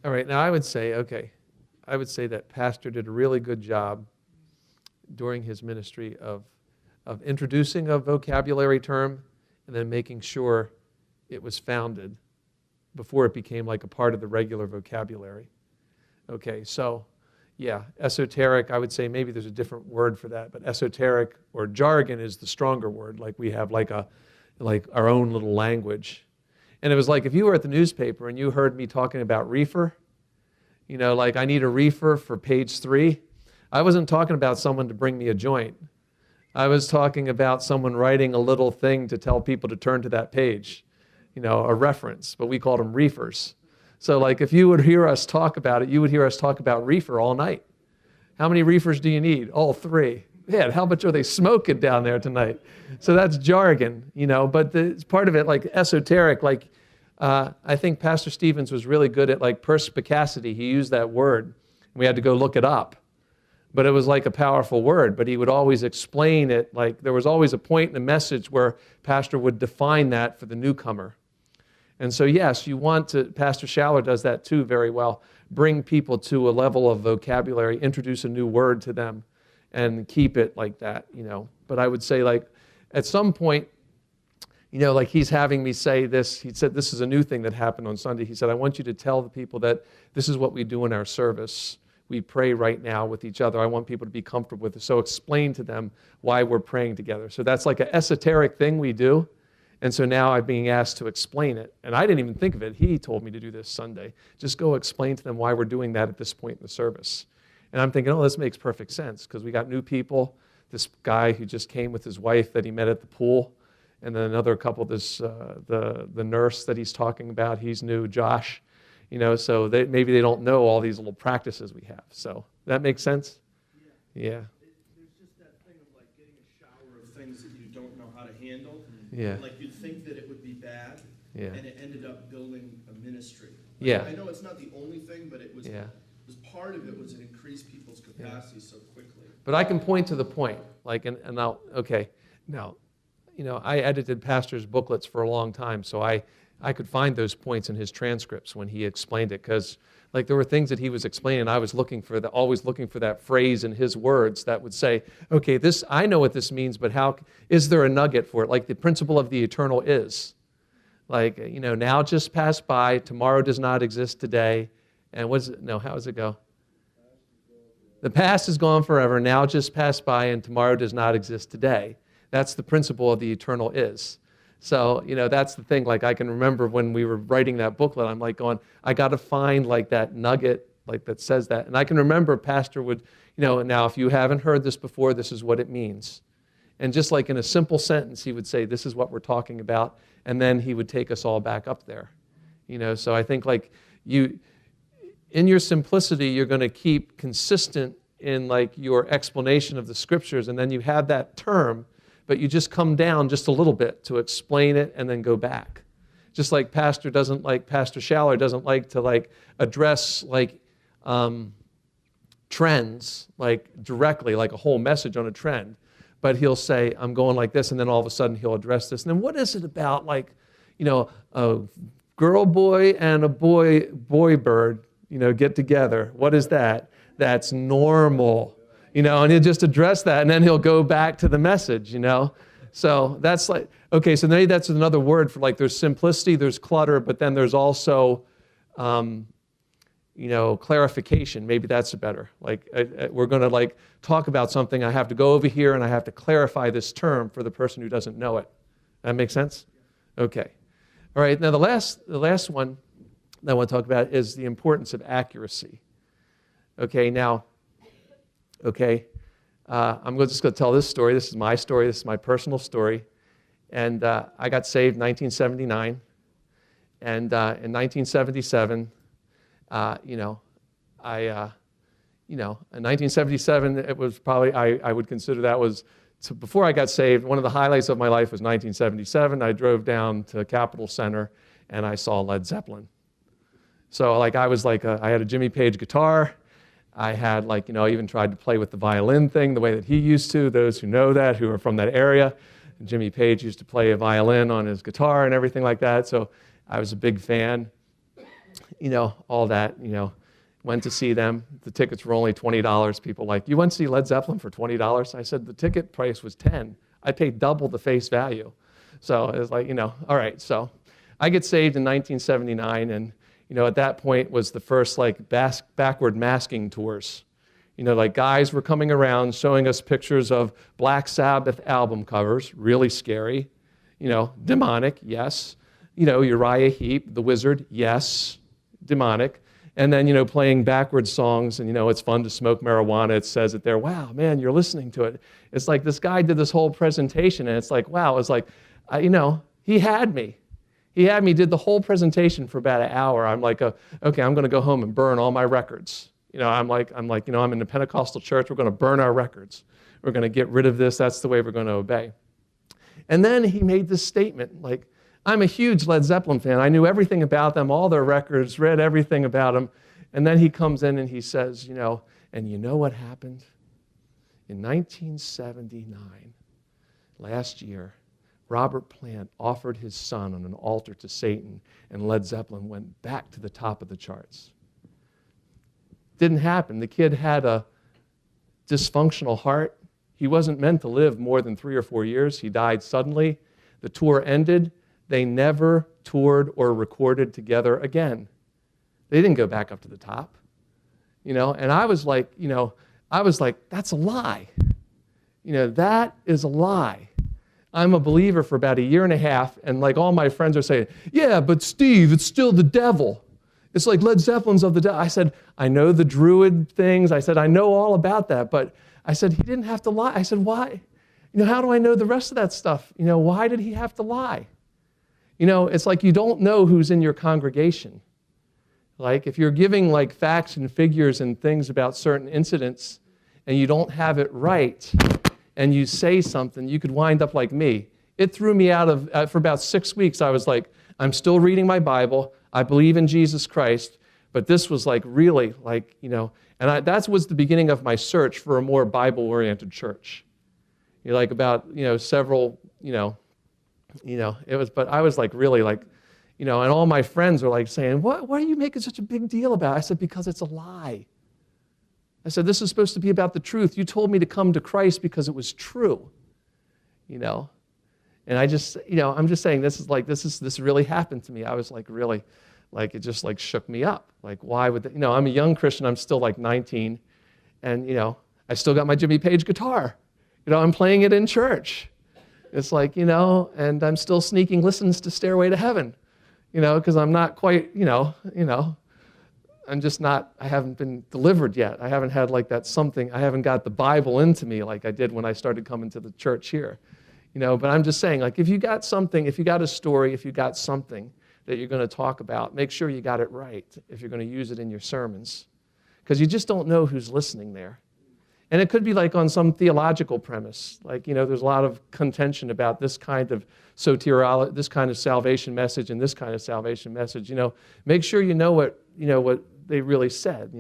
All right, now I would say that Pastor did a really good job during his ministry of introducing a vocabulary term and then making sure it was founded before it became like a part of the regular vocabulary. Okay, so yeah, esoteric, I would say maybe there's a different word for that, but esoteric or jargon is the stronger word. Like we have like our own little language. And it was like if you were at the newspaper and you heard me talking about reefer, like I need a reefer for page 3. I wasn't talking about someone to bring me a joint. I was talking about someone writing a little thing to tell people to turn to that page, a reference, but we called them reefers. So like if you would hear us talk about it, you would hear us talk about reefer all night. How many reefers do you need? All 3. Man, how much are they smoking down there tonight? So that's jargon, but it's part of it like esoteric. Like I think Pastor Stevens was really good at like perspicacity. He used that word. We had to go look it up. But it was like a powerful word, but he would always explain it. Like there was always a point in the message where Pastor would define that for the newcomer. And so, yes, you want to, Pastor Schaller does that too very well, bring people to a level of vocabulary, introduce a new word to them, and keep it like that, But I would say, like, at some point, like he's having me say this. He said, this is a new thing that happened on Sunday. He said, I want you to tell the people that this is what we do in our service. We pray right now with each other. I want people to be comfortable with it. So explain to them why we're praying together. So that's like an esoteric thing we do. And so now I'm being asked to explain it. And I didn't even think of it. He told me to do this Sunday. Just go explain to them why we're doing that at this point in the service. And I'm thinking, oh, this makes perfect sense because we got new people. This guy who just came with his wife that he met at the pool. And then another couple, the nurse that he's talking about, he's new, Josh. So maybe they don't know all these little practices we have. So that makes sense? Yeah. There's just that thing of like getting a shower of things that you don't know how to handle. Yeah. Like you'd think that it would be bad, Yeah. and it ended up building a ministry. Yeah. I know it's not the only thing, but it was part of it was it increased people's capacity so quickly. But I can point to the point, like, and now, okay, now, I edited pastors' booklets for a long time, so I could find those points in his transcripts when he explained it, because like there were things that he was explaining, I was always looking for that phrase in his words that would say, okay, this, I know what this means, but how, is there a nugget for it? Like the principle of the eternal is. Like, now just passed by, tomorrow does not exist today, And what's it? No, how does it go? The past is gone forever, now just passed by, and tomorrow does not exist today. That's the principle of the eternal is. So, that's the thing. Like, I can remember when we were writing that booklet, I'm like going, I got to find like that nugget, like that says that. And I can remember Pastor would, now if you haven't heard this before, this is what it means. And just like in a simple sentence, he would say, this is what we're talking about. And then he would take us all back up there. So I think like in your simplicity, you're going to keep consistent in like your explanation of the scriptures, and then you have that term, but you just come down just a little bit to explain it and then go back. Just like Pastor Schaller doesn't like to like address like trends like directly, like a whole message on a trend, but he'll say, I'm going like this, and then all of a sudden he'll address this. And then what is it about like, a girl boy and a boy bird, get together? What is that? That's normal, and he'll just address that, and then he'll go back to the message, So that's like, okay, so maybe that's another word for like there's simplicity, there's clutter, but then there's also, clarification. Maybe that's better. Like we're going to like talk about something, I have to go over here and I have to clarify this term for the person who doesn't know it. That make sense? Okay. All right, now the last one that I want to talk about is the importance of accuracy. Okay, now, I'm just going to tell this story. This is my story. This is my personal story. And I got saved in 1979. And in 1977, in 1977, it was probably, I would consider that was, so before I got saved, one of the highlights of my life was 1977. I drove down to Capitol Center and I saw Led Zeppelin. So like I was like, I had a Jimmy Page guitar. I had like, I even tried to play with the violin thing the way that he used to. Those who know that, who are from that area, Jimmy Page used to play a violin on his guitar and everything like that. So I was a big fan, all that, went to see them. The tickets were only $20. People like, you went to see Led Zeppelin for $20? I said, the ticket price was $10. I paid double the face value. So it was like, all right. So I get saved in 1979, and at that point was the first like backward masking tours. Like guys were coming around showing us pictures of Black Sabbath album covers, really scary. Demonic, yes. Uriah Heep, the Wizard, yes, demonic. And then, playing backwards songs, and, it's fun to smoke marijuana. It says it there, wow, man, you're listening to it. It's like this guy did this whole presentation, and it's like, wow, it's like, he had me. He had me, did the whole presentation for about an hour. I'm like, okay, I'm going to go home and burn all my records. I'm in the Pentecostal church. We're going to burn our records. We're going to get rid of this. That's the way we're going to obey. And then he made this statement, like, I'm a huge Led Zeppelin fan. I knew everything about them, all their records, read everything about them. And then he comes in and he says, and you know what happened? In 1979, last year, Robert Plant offered his son on an altar to Satan, and Led Zeppelin went back to the top of the charts. Didn't happen. The kid had a dysfunctional heart. He wasn't meant to live more than 3 or 4 years. He died suddenly. The tour ended. They never toured or recorded together again. They didn't go back up to the top. And I was like, that's a lie. That is a lie. I'm a believer for about 1.5 years, and like all my friends are saying, yeah, but Steve, it's still the devil. It's like Led Zeppelin's of the devil. I said, I know the Druid things. I said, I know all about that, but I said, he didn't have to lie. I said, why? How do I know the rest of that stuff? Why did he have to lie? It's like you don't know who's in your congregation. Like if you're giving like facts and figures and things about certain incidents and you don't have it right and you say something, you could wind up like me. It threw me out of, for about 6 weeks, I was like, I'm still reading my Bible. I believe in Jesus Christ. But this was like really like, that was the beginning of my search for a more Bible-oriented church. Like about, several, it was, but I was like really like, and all my friends were like saying, why are you making such a big deal about it? I said, because it's a lie. I said, this is supposed to be about the truth. You told me to come to Christ because it was true, And I just, I'm just saying this really happened to me. I was like really Like, it just like shook me up. Like, why would they, I'm a young Christian, I'm still like 19, and I still got my Jimmy Page guitar. I'm playing it in church. It's like, and I'm still sneaking listens to Stairway to Heaven, because I'm not quite, I'm just not, I haven't been delivered yet. I haven't had like that something, I haven't got the Bible into me like I did when I started coming to the church here. But I'm just saying, like, if you got something, if you got a story, if you got something that you're going to talk about, make sure you got it right if you're going to use it in your sermons. Because you just don't know who's listening there. And it could be like on some theological premise. Like, there's a lot of contention about this kind of soteriology, this kind of salvation message and this kind of salvation message. Make sure you know what they really said.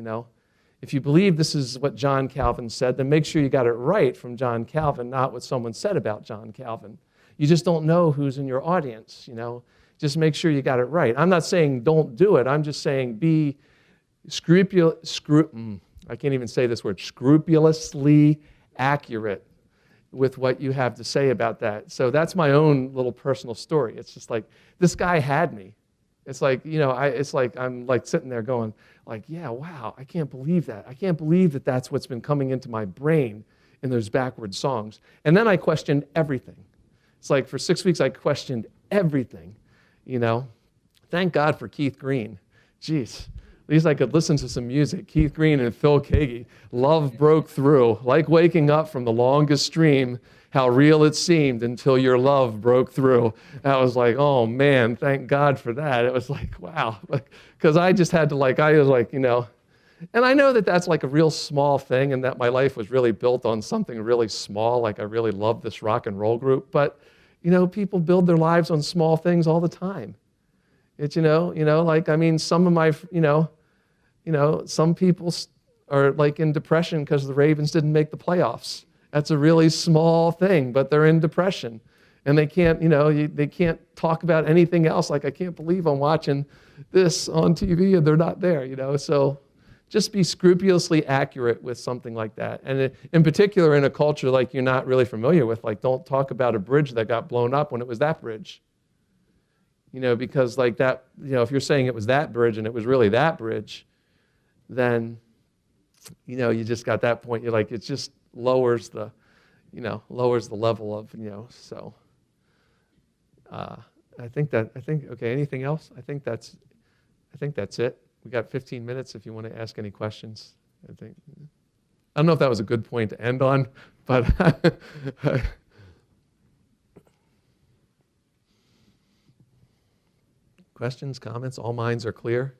If you believe this is what John Calvin said, then make sure you got it right from John Calvin, not what someone said about John Calvin. You just don't know who's in your audience. Just make sure you got it right. I'm not saying don't do it. I'm just saying be I can't even say this word, scrupulously accurate with what you have to say about that. So that's my own little personal story. It's just like, this guy had me. It's like, it's like I'm like sitting there going like, yeah, wow, I can't believe that. I can't believe that that's what's been coming into my brain in those backward songs. And then I questioned everything. It's like for 6 weeks I questioned everything, Thank God for Keith Green. Jeez. At least I could listen to some music. Keith Green and Phil Keaggy. Love broke through, like waking up from the longest dream, how real it seemed until your love broke through. I was like, oh man, thank God for that. It was like, wow. Because I just had to and I know that that's like a real small thing and that my life was really built on something really small, like I really love this rock and roll group. But, people build their lives on small things all the time. It's, some of my, some people are like in depression because the Ravens didn't make the playoffs. That's a really small thing, but they're in depression. And they can't, they can't talk about anything else. Like, I can't believe I'm watching this on TV and they're not there, So just be scrupulously accurate with something like that. And in particular, in a culture like you're not really familiar with, like, don't talk about a bridge that got blown up when it was that bridge. Because like that, if you're saying it was that bridge and it was really that bridge, then, you just got that point. You're like, it just lowers the level of, so. Okay, anything else? I think that's it. We got 15 minutes if you want to ask any questions. I don't know if that was a good point to end on, but questions, comments, all minds are clear?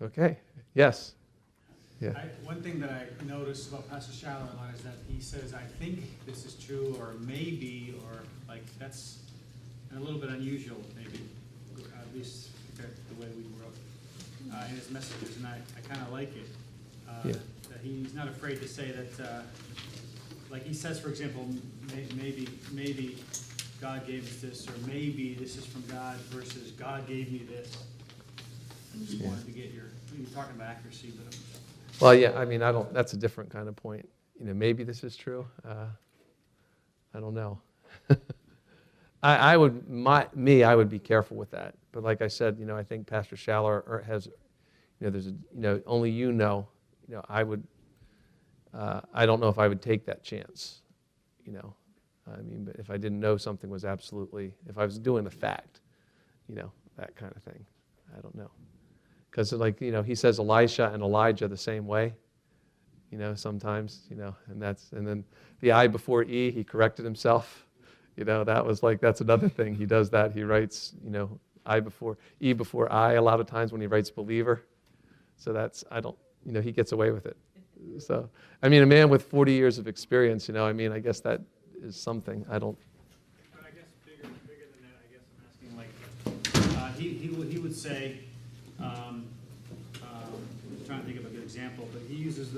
Okay, yes. Yeah. One thing that I noticed about Pastor Shallow a lot is that he says, I think this is true, or maybe, or like that's a little bit unusual, maybe, at least compared to the way we wrote in his messages, and I kind of like it. That he's not afraid to say that, like he says, for example, maybe God gave us this, or maybe this is from God versus God gave me this. I just wanted to get you're talking about accuracy, but well, yeah, that's a different kind of point. Maybe this is true. I don't know. I would be careful with that. But like I said, I think Pastor Schaller has, there's only I would, I don't know if I would take that chance, but if I didn't know something was absolutely, if I was doing a fact, that kind of thing, I don't know. Because he says Elisha and Elijah the same way, sometimes, and then the I before E, he corrected himself, that was that's another thing. He does that. He writes, I before, E before I a lot of times when he writes believer. So he gets away with it. So, a man with 40 years of experience, I guess that is something. I guess bigger than that, I guess I'm asking, he would say, I'm trying to think of a good example, but he uses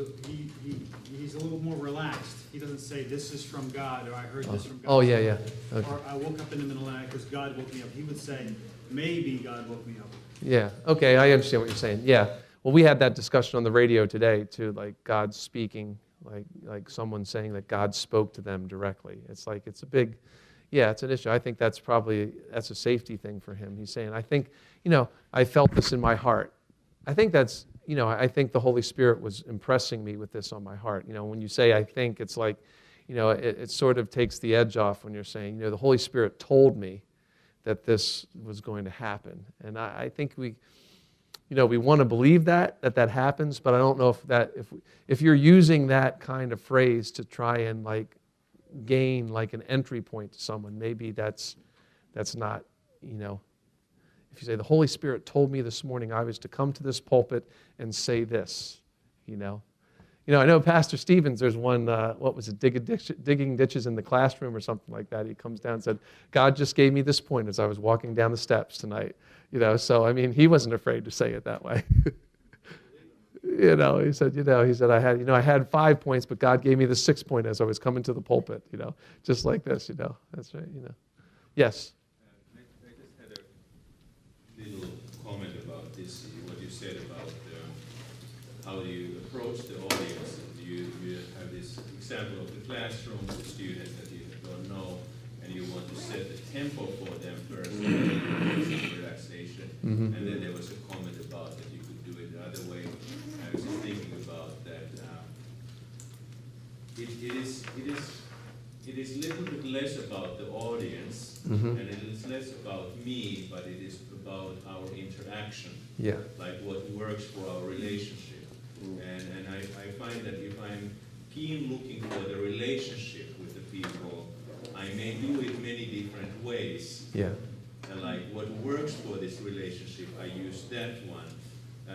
he's a little more relaxed. He doesn't say, this is from God, or I heard this from God. Oh, yeah. Okay. Or I woke up in the middle of the night because God woke me up. He would say, maybe God woke me up. Yeah, okay, I understand what you're saying. Yeah. Well, we had that discussion on the radio today, too, like God speaking, like someone saying that God spoke to them directly. It's like, it's a big, yeah, it's an issue. I think that's a safety thing for him. He's saying, I think, I felt this in my heart. I think that's, I think the Holy Spirit was impressing me with this on my heart. When you say I think, it's like, it sort of takes the edge off when you're saying, the Holy Spirit told me that this was going to happen. And I think we want to believe that happens, but I don't know if you're using that kind of phrase to try and like gain like an entry point to someone, maybe that's not, if you say the Holy Spirit told me this morning I was to come to this pulpit and say this, I know Pastor Stevens, there's one, what was it, digging ditches in the classroom or something like that. He comes down and said, God just gave me this point as I was walking down the steps tonight. So I mean, he wasn't afraid to say it that way. He said, I had 5 points, but God gave me the 6th point as I was coming to the pulpit, just like this, that's right, Yes. I just had a little comment about this, what you said about how you approach the audience. You have this example of the classroom, the students that you don't know, and you want to set the tempo for them first, and then some relaxation. Mm-hmm. And then there was a comment about that you could do it the other way. I was just thinking about that. It is a little bit less about the audience, Mm-hmm. and it is less about me, but it is about our interaction. Yeah. Like what works for our relationship. And I find that if I'm keen looking for the relationship with the people, I may do it many different ways. Yeah. And like what works for this relationship, I use that one.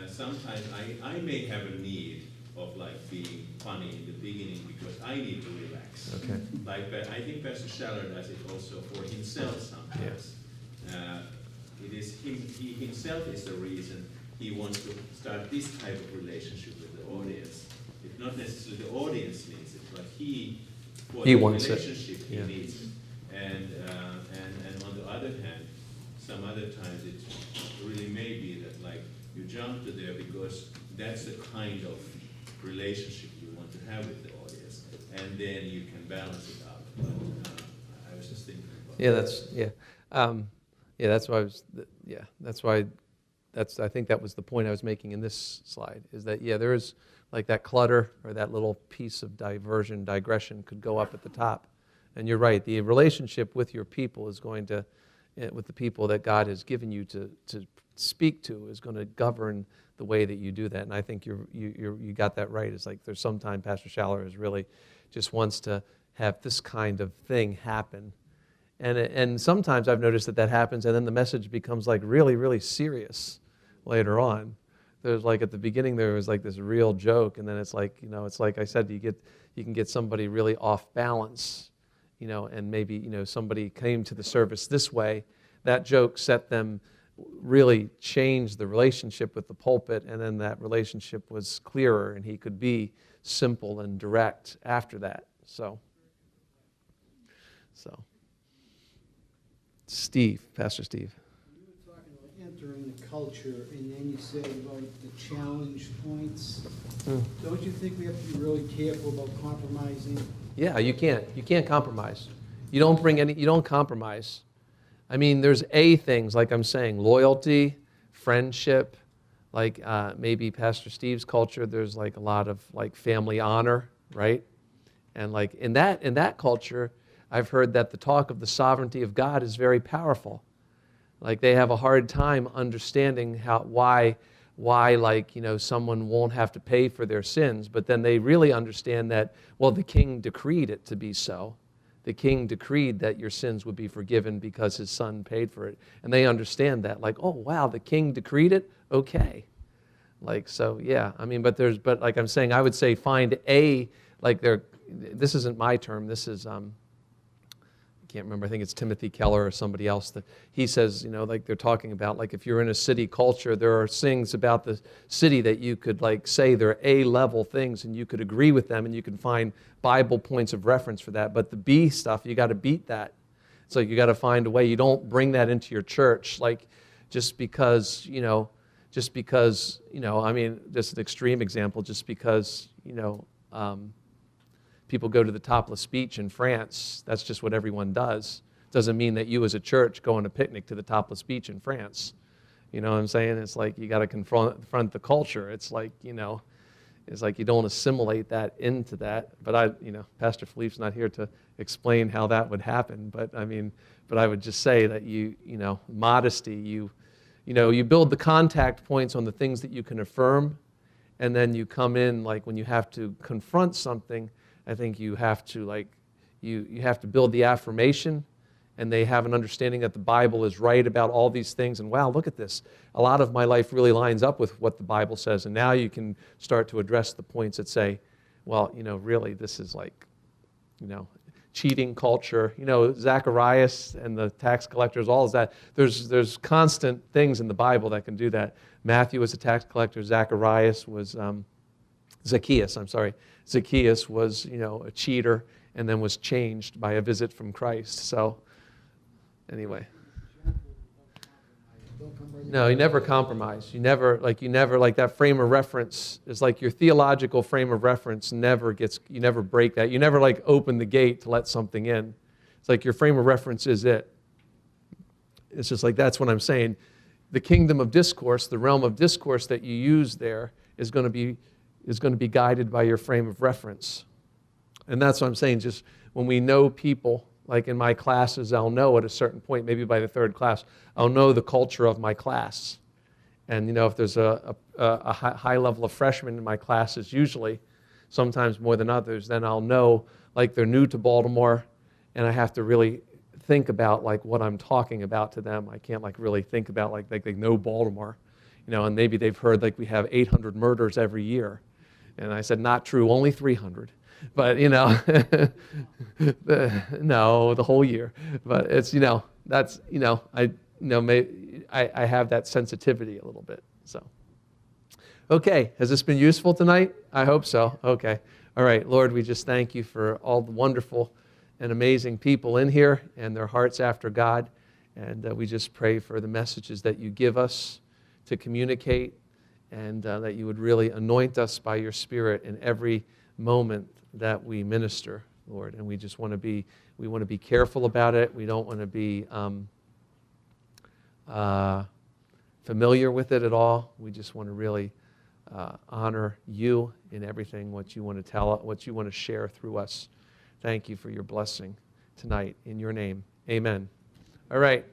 Sometimes I may have a need of like being funny in the beginning because I need to relax. Okay. Like I think Pastor Schaller does it also for himself sometimes. It is he himself is the reason he wants to start this type of relationship with the audience. It's not necessarily the audience needs it, but for he the wants relationship, it. he Yeah. needs it. And on the other hand, some other times it really may be that like you jump to there because that's the kind of relationship you want to have with the audience, and then you can balance it out. But I was just thinking about I think that was the point I was making in this slide, is that, there is like that clutter or that little piece of digression could go up at the top. And you're right, the relationship with your people is going to, with the people that God has given you to speak to, is going to govern the way that you do that. And I think you got that right. It's like there's sometimes Pastor Schaller is really just wants to have this kind of thing happen. And sometimes I've noticed that happens, and then the message becomes like really, really serious later on. There's like at the beginning there was like this real joke, and then it's like, it's like I said, you can get somebody really off balance, and maybe, somebody came to the service this way. That joke set them, really changed the relationship with the pulpit, and then that relationship was clearer, and he could be simple and direct after that. So. Pastor Steve. You were talking about entering the culture, and then you said about the challenge points. Don't you think we have to be really careful about compromising? Yeah, you can't compromise. You don't compromise. I mean, there's things, like I'm saying, loyalty, friendship, like maybe Pastor Steve's culture, there's like a lot of like family honor, right? And like in that culture, I've heard that the talk of the sovereignty of God is very powerful. Like they have a hard time understanding why like, someone won't have to pay for their sins, but then they really understand that, well, the king decreed it to be so. The king decreed that your sins would be forgiven because his son paid for it. And they understand that, like, oh, wow, the king decreed it? Okay. Like, so, yeah, I mean, but like I'm saying, I would say find this isn't my term, this is, I can't remember, I think it's Timothy Keller or somebody else, that he says, like they're talking about, like if you're in a city culture, there are things about the city that you could like say they're A-level things, and you could agree with them, and you can find Bible points of reference for that. But the B stuff, you got to beat that. So you got to find a way. You don't bring that into your church, like just because, I mean, just an extreme example, just because, people go to the topless beach in France, that's just what everyone does. Doesn't mean that you as a church go on a picnic to the topless beach in France. You know what I'm saying? It's like you got to confront the culture. It's like, it's like you don't assimilate that into that. But Pastor Philippe's not here to explain how that would happen. But I would just say that modesty, you build the contact points on the things that you can affirm, and then you come in, like when you have to confront something, I think you have to you have to build the affirmation, and they have an understanding that the Bible is right about all these things, and wow, look at this. A lot of my life really lines up with what the Bible says, and now you can start to address the points that say, well, really, this is like, cheating culture. Zacharias and the tax collectors, all of that. There's constant things in the Bible that can do that. Matthew was a tax collector. Zacchaeus was a cheater and then was changed by a visit from Christ. So anyway. No, you never compromise. You never that frame of reference is like your theological frame of reference you never break that. You never open the gate to let something in. It's like your frame of reference is it. It's just like, that's what I'm saying. The kingdom of discourse, the realm of discourse that you use there is going to be guided by your frame of reference. And that's what I'm saying. Just when we know people, like in my classes, I'll know at a certain point, maybe by the third class, I'll know the culture of my class. And if there's a high level of freshmen in my classes, usually, sometimes more than others, then I'll know they're new to Baltimore, and I have to really think about what I'm talking about to them. I can't really think about they know Baltimore, and maybe they've heard we have 800 murders every year. And I said, not true, only 300. But, no, the whole year. But it's, that's, I have that sensitivity a little bit. So, okay, has this been useful tonight? I hope so. Okay. All right, Lord, we just thank you for all the wonderful and amazing people in here and their hearts after God. And we just pray for the messages that you give us to communicate, and that you would really anoint us by your Spirit in every moment that we minister, Lord. And we just want to be careful about it. We don't want to be familiar with it at all. We just want to really honor you in everything, what you want to tell, what you want to share through us. Thank you for your blessing tonight. In your name, amen. All right.